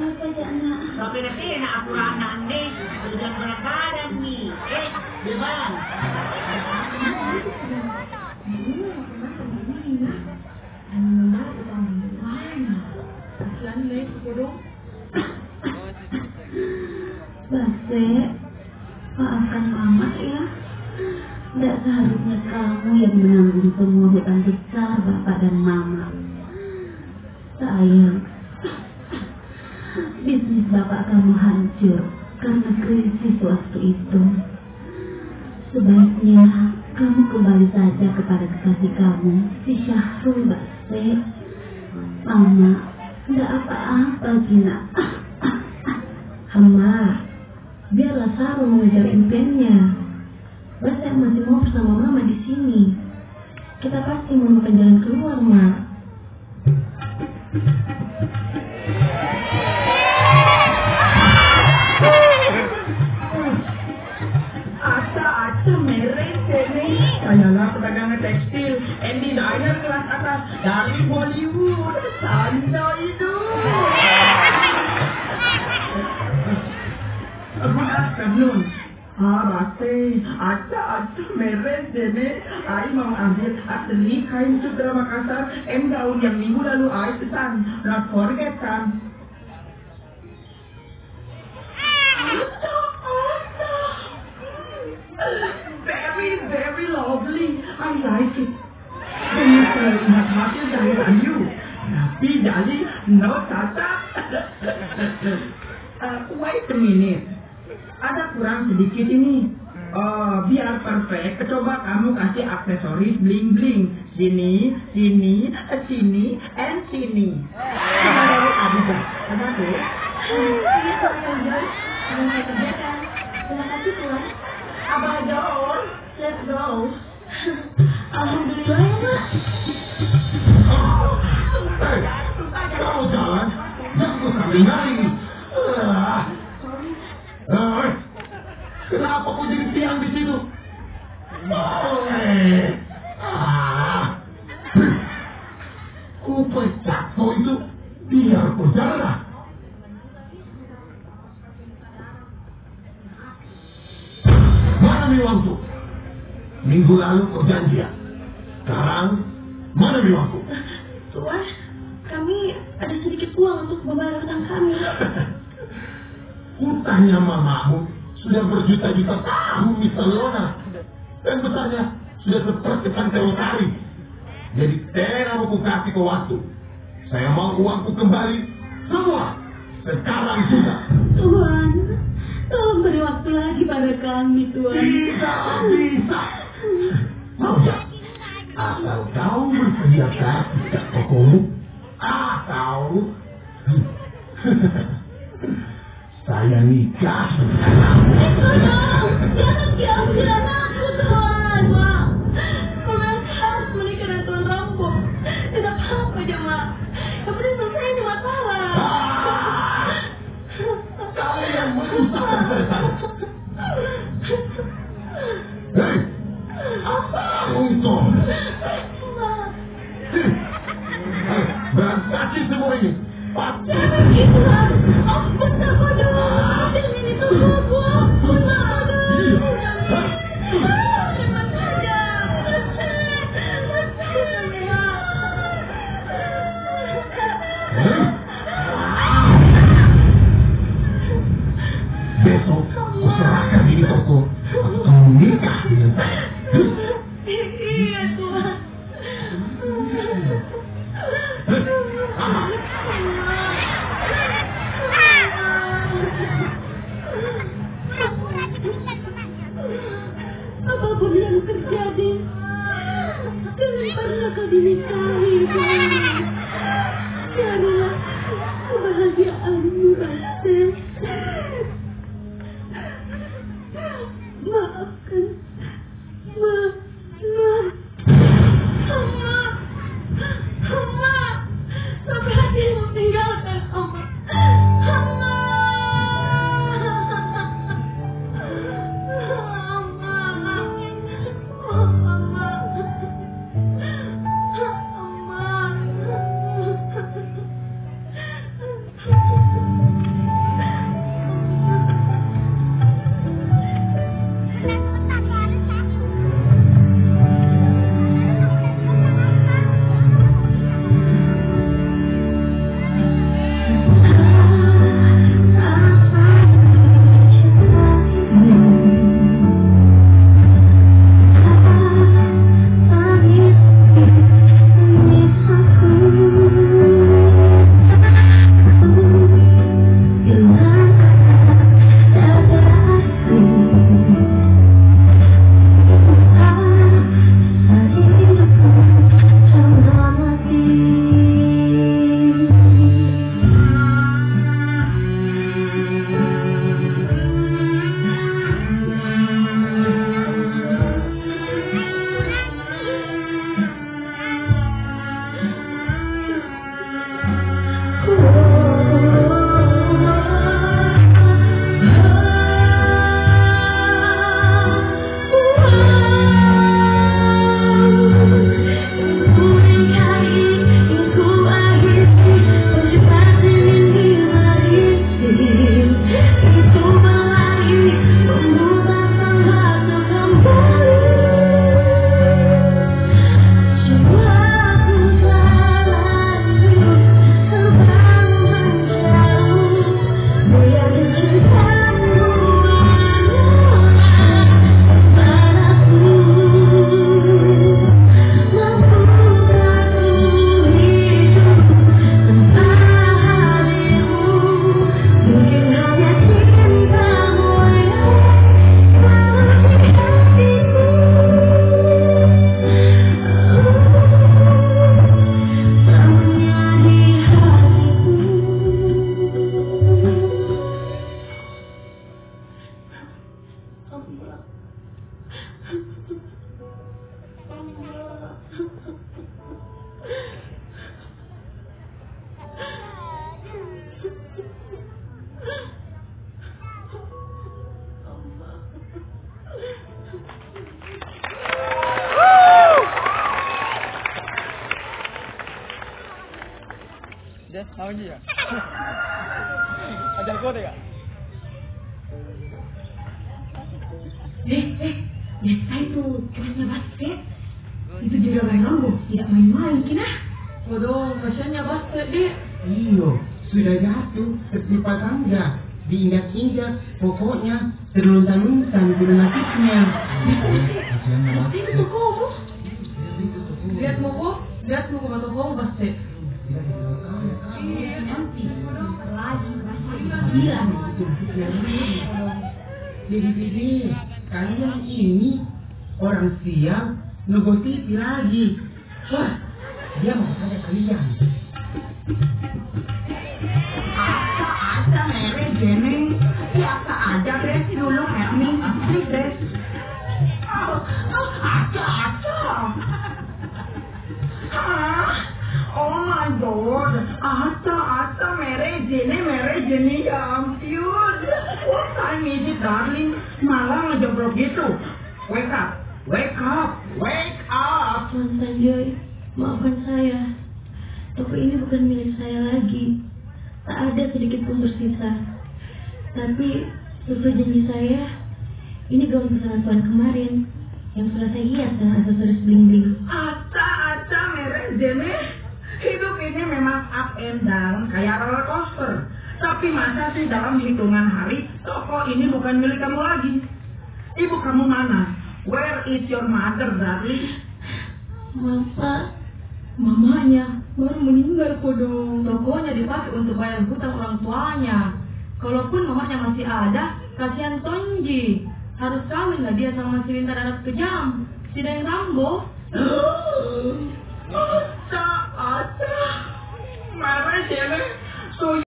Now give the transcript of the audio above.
Apa ya, nak? Tapi nanti nak apuranan nih, sudah kadang nih. Gimana? Base, maafkan Mama ya. Tidak seharusnya kamu yang menanggung semua hutang besar Bapak dan Mama. Sayang, bisnis Bapak kamu hancur karena krisis waktu itu. Sebaiknya kamu kembali saja kepada kekasih kamu, si Syahrul, Base. Mama, tidak apa-apa, Gina. Hama, biarlah Saru mengejar impiannya. Base masih mau bersama Mama di sini. Kita pasti menemukan jalan keluar, Ma. Asa merek ini. Hanyalah pedagang tekstil, desainer kelas atas dari Bollywood. Santai itu. Good afternoon. Base, ada merek ini. Ai mau ambil asli kain sutra Makassar, daun yang minggu lalu Ai pesan. Not forget kan? Very lovely. I like it. Ingat hasil dari Ranyu. Tapi jadi no tata. Wait a minute. Ada kurang sedikit ini. Biar perfect, coba kamu kasih aksesoris bling-bling. Sini, sini, sini, and sini. Ada tuh. Iya, Pak Joy. Yang saya kerjakan. Terima kasih, Tuan. Abah John, let's go. Alhamdulillah ya, Mak. Kau jalan, jangan sambil nari. Kenapa kau jadi tiang di situ? Ku pecat kau itu, biar kau jalan. Mana miwangku? Minggu lalu kau janji ya. Sekarang, mana miwangku? Tuan, kami ada sedikit uang untuk membayar hutang kami. Hutangnya mamamu sudah berjuta-juta tahun di Salona. Dan besarnya sudah seperti pantai Otari. Jadi tera mau kasih ke waktu. Saya mau uangku kembali. Semua. Sekarang sudah. Tuan, tolong beri waktu lagi pada kami, Tuan. Tidak bisa. Mau ya? Asal kau bersedia kasih ke tokomu. Atau saya nikah dengan Jangan aku, Tuan, Mak. Tuan harus menikah dengan Tuan Rambo. Tidak apa-apa aja, Mak. Yang penting selesai ini masalah. kalian menyusahkan saya. Hei, apa untung? Berantakin semua ini. Jangan gitu, Mak. Ampun, tak bodoh. Jangan ini tuh aku. Ampun, Mak. Terima saja. Besok, kau serahkan diri toko. Atau menikah dengan saya. Iya, Tuan. lagi ya. Ajar kode ya. Lihat itu kelasnya basket. Itu juga memang tidak main-main kina. Waduh, kasihannya basket deh. Iyo, sudah jatuh tertimpa tangga. Diingat-ingat, pokoknya terlunta-luntan problematiknya. Itu kamu. Lihat muku atau kamu basket. Jadi, kalian ini orang siang negosiasi lagi. Wah, dia mau saja kalian. Ada mere jene, biasa aja deh dulu happening asli deh. Oh my god, Ata mere jene ya ampun. What time is it darling? Malah ngejebrok gitu. Wake up. Tuan Sanjoy, maafkan saya. Toko ini bukan milik saya lagi. Tak ada sedikit pun tersisa. Tapi sesuai janji saya, ini gaun pesanan Tuan kemarin yang sudah saya hias dengan aksesoris bling-bling. Ata mere jene. Hidup ini memang up and down kayak roller coaster. Tapi masa sih dalam hitungan hari toko ini bukan milik kamu lagi? Ibu kamu mana? Where is your mother, darling? Maaf Pak, mamanya baru meninggal kodong. Tokonya dipakai untuk bayar hutang orang tuanya. Kalaupun mamanya masih ada, kasihan Tonji. Harus kawin lah dia sama si Lintar anak kejam, si Dayang Rambo. Ata, marah jene. So